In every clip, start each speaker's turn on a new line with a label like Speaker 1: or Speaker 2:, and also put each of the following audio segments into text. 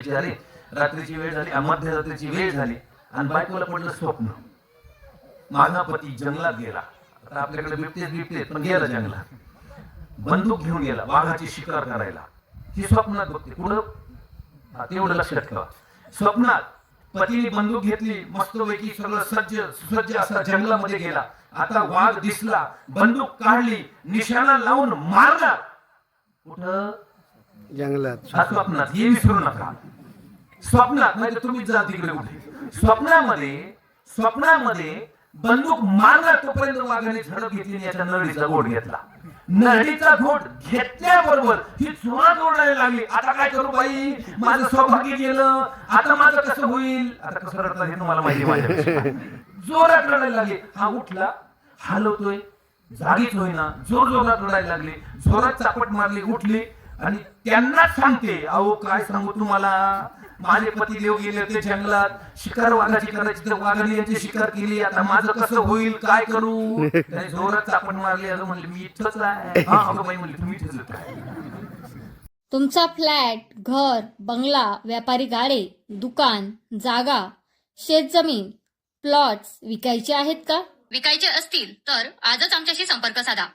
Speaker 1: अरे रात्रीची वेळ झाली, मध्यरात्रीची वेळ झाली आणि बायकोला पडलं स्वप्न, माझा पती जंगलात गेला. आता आपल्याकडे बिबटेच पण गेला जंगलात, बंदूक घेऊन गेला वाघाची शिकार करायला. ही स्वप्नात बघते. पुढं तेवढं लक्षात ठेवा, स्वप्नात पतीने बंदूक घेतली, मस्तपैकी सगळं सुसज्ज असा जंगलामध्ये गेला. आता वाघ दिसला, बंदूक काढली, निशाणा लावून मारला. कुठं?
Speaker 2: जंगलात.
Speaker 1: हा स्वप्नात, हे विसरू नका. स्वप्नात नाही तर तुम्ही जा तिकडे कुठे. स्वप्नामध्ये बंदूक मारला, तोपर्यंत वाघाने झडप घेतली, याच्या नळीचा घोट घेतला. नळीचा घोट घेतल्याबरोबर ही जोरात ओरडायला लागली, आता काय करू बाई, माझं सौभाग्य गेलं, आता माझं कसं होईल. आता कसं रडला हे तुम्हाला माहिती माझ्यापेक्षा. जोरात रडायला लागली. हा उठला, हलवतोय, जागीच होईना, जोरात रडायला लागली, जोरात चापट मारली, उठली आणि त्यांनाच सांगते, अहो काय सांगू तुम्हाला, माझे पती देव गेले होते जंगलात, शिकार वाघाची करायची, तर वाघाने यांची शिकार केली, आता माझं कसं होईल, काय करू. त्याने जोरात चापट मारली. अगं म्हणले मी इथंच आहे. हा अगं बाई म्हणली तुम्ही इथंच आहे.
Speaker 3: तुमचा फ्लॅट, घर, बंगला, व्यापारी गाडे, दुकान, जागा, शेतजमीन, प्लॉट्स विकायचे आहेत का?
Speaker 4: विकायचे असतील तर आजच आमच्याशी संपर्क साधा.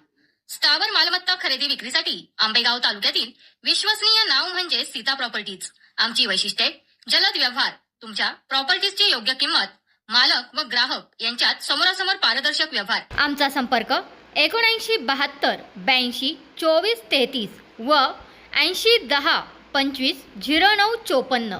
Speaker 4: स्थावर मालमत्ता खरेदी विक्रीसाठी आंबेगाव तालुक्यातील विश्वसनीय नाव म्हणजे सीता प्रॉपर्टीज. आमची वैशिष्ट्ये: जलद व्यवहार, तुमच्या प्रॉपर्टीजची योग्य किंमत, मालक व ग्राहक यांच्यात समोरासमोर पारदर्शक व्यवहार. आमचा संपर्क 7972 82 24 33 व 80 10 25 09 54.